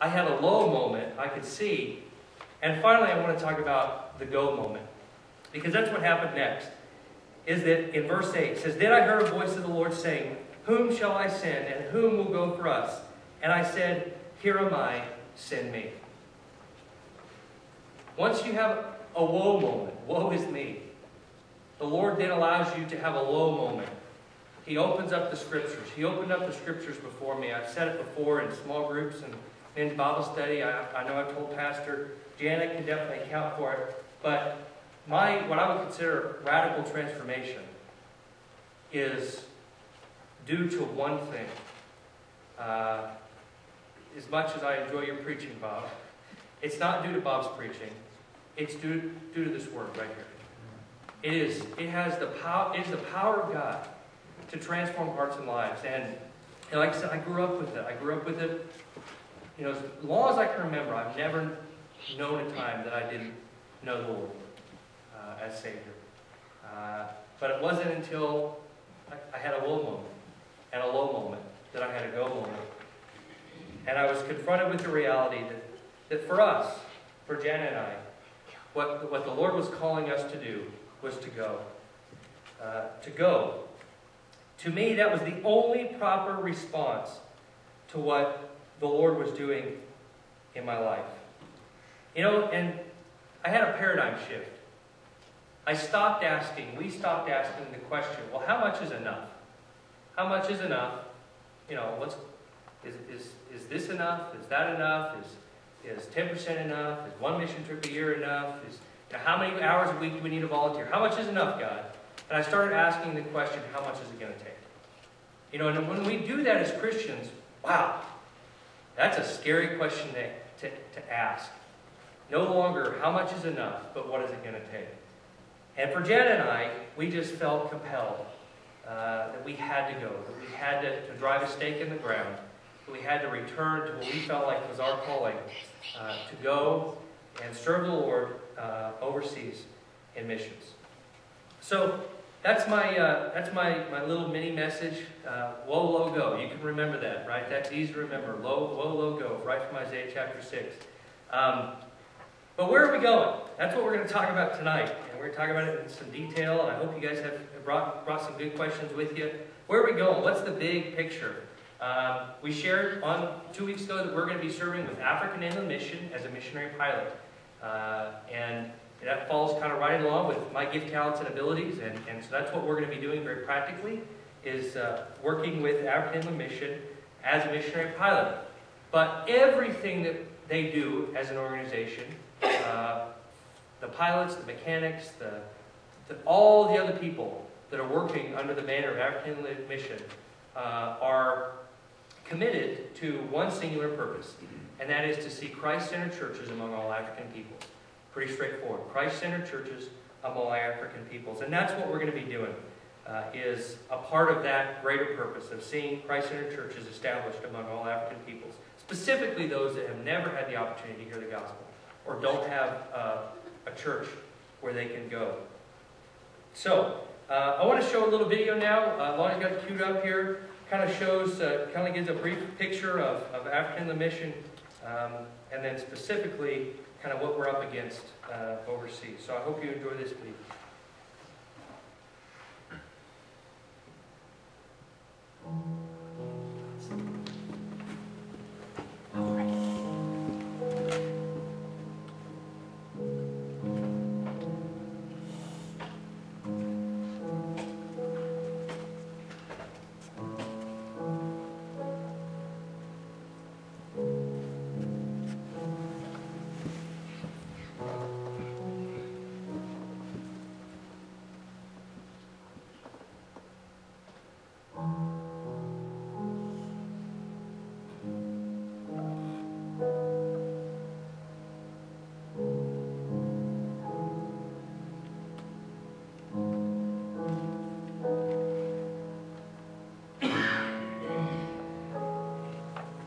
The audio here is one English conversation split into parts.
I had a low moment, I could see. And finally, I want to talk about the go moment. Because that's what happened next. Is that in verse 8, it says, "Then I heard a voice of the Lord saying, 'Whom shall I send, and whom will go for us?' And I said, 'Here am I, send me.'" Once you have a woe moment, woe is me, the Lord then allows you to have a low moment. He opens up the Scriptures. He opened up the Scriptures before me. I've said it before in small groups and men's Bible study. I know I've told Pastor Janet can definitely account for it. But what I would consider radical transformation is due to one thing. As much as I enjoy your preaching, Bob, it's not due to Bob's preaching. It's due to this word right here. It has the power. It is the power of God to transform hearts and lives. And like I said, I grew up with it. I grew up with it. You know, as long as I can remember, I've never known a time that I didn't know the Lord as Savior. But it wasn't until I had a woe moment and a low moment that I had a go moment. And I was confronted with the reality that for us, for Janet and I, what the Lord was calling us to do was to go. To go. To me, that was the only proper response to what the Lord was doing in my life. You know, and I had a paradigm shift. We stopped asking the question, well, how much is enough? How much is enough? You know, is this enough? Is that enough? Is 10% enough? Is one mission trip a year enough? How many hours a week do we need to volunteer? How much is enough, God? And I started asking the question, how much is it going to take? You know, and when we do that as Christians, wow, that's a scary question to ask. No longer, how much is enough, but what is it going to take? And for Janet and I, we just felt compelled that we had to go, that we had to drive a stake in the ground, that we had to return to what we felt like was our calling, to go and serve the Lord overseas in missions. So that's my little mini message. Woe, low, go. You can remember that, right? That's easy to remember. Woe, low, go. Right from Isaiah chapter 6. But where are we going? That's what we're going to talk about tonight. And we're going to talk about it in some detail. And I hope you guys have brought some good questions with you. Where are we going? What's the big picture? We shared 2 weeks ago that we're going to be serving with African Inland Mission as a missionary pilot. And that falls kind of right along with my gift, talents, and abilities. And so that's what we're going to be doing very practically, is working with African Inland Mission as a missionary pilot. But everything that they do as an organization, the pilots, the mechanics, all the other people that are working under the banner of African Inland Mission are committed to one singular purpose, and that is to see Christ-centered churches among all African peoples. Pretty straightforward. Christ-centered churches among all African peoples. And that's what we're going to be doing, is a part of that greater purpose of seeing Christ-centered churches established among all African peoples. Specifically those that have never had the opportunity to hear the gospel or don't have a church where they can go. So, I want to show a little video now. Lonnie's got it queued up here. Kind of shows, kind of gives a brief picture of African Inland Mission, and then specifically kind of what we're up against overseas. So I hope you enjoy this video.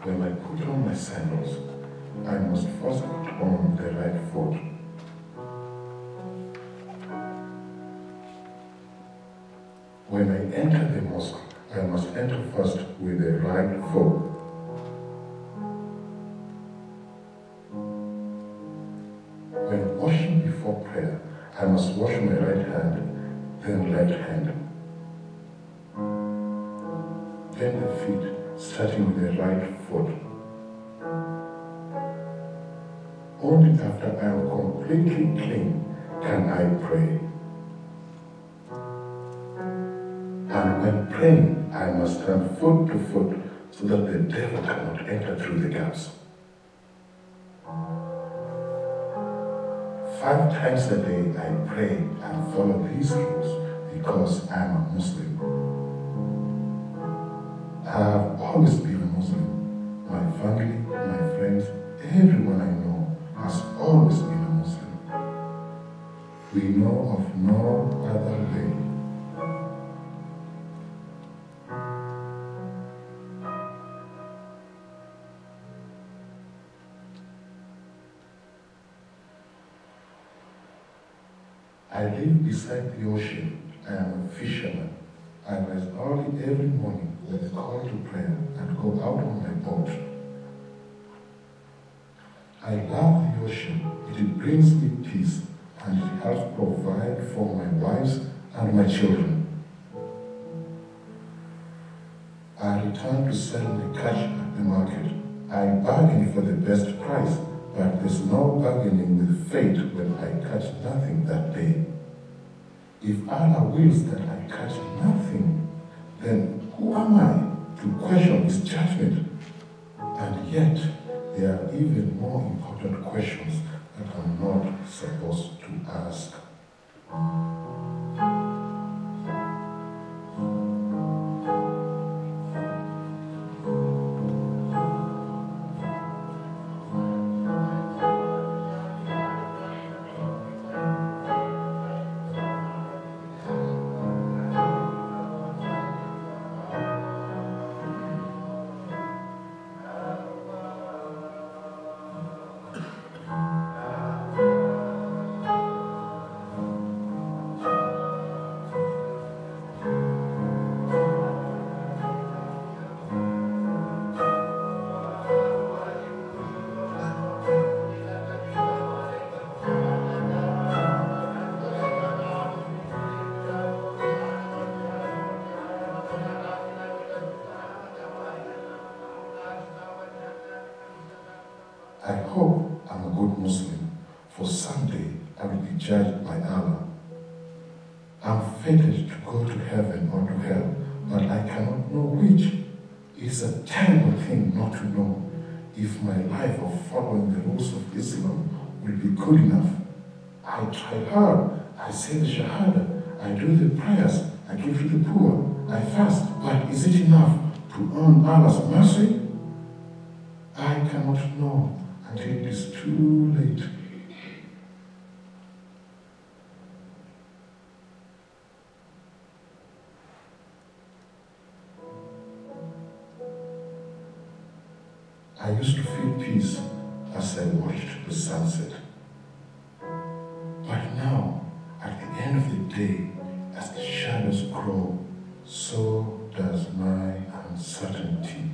When I put on my sandals, I must first put on the right foot. When I enter the mosque, I must enter first with the right foot. When washing before prayer, I must wash my right hand, then left hand. Then the feet, starting with the right foot. Only after I am completely clean can I pray. And when praying, I must stand foot to foot so that the devil cannot enter through the gaps. 5 times a day I pray and follow these rules because I am a Muslim. I have always been a Muslim. My family, my friends, everyone I know has always been a Muslim. We know of no other way. I live beside the ocean. I am a fisherman. I rise early every morning with a call to prayer and go out on my boat. I love the ocean. It brings me peace and it helps provide for my wives and my children. I return to sell my catch at the market. I bargain for the best price, but there's no bargaining with fate when I catch nothing that day. If Allah wills that I catch nothing, then who am I to question His judgment? And yet, there are even more important questions that I'm not supposed to ask. I hope I'm a good Muslim, for someday I will be judged by Allah. I'm fated to go to heaven or to hell, but I cannot know which. It's a terrible thing not to know if my life of following the rules of Islam will be good enough. I try hard, I say the Shahada, I do the prayers, I give to the poor, I fast, but is it enough to earn Allah's mercy? I cannot know until it is too late. I used to feel peace as I watched the sunset. But now, at the end of the day, as the shadows grow, so does my uncertainty.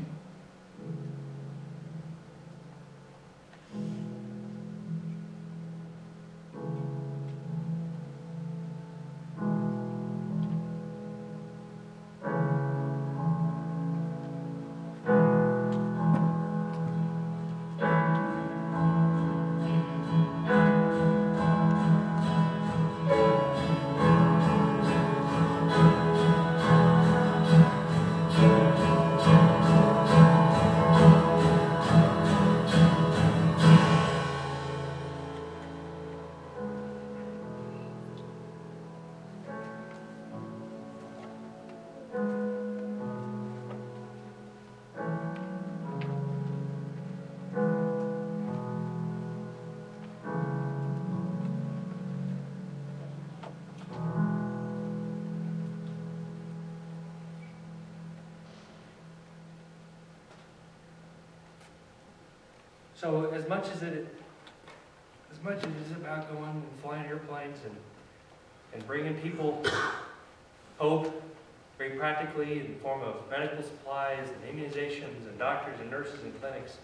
So as much as it is about going and flying airplanes and bringing people hope very practically in the form of medical supplies and immunizations and doctors and nurses and clinics,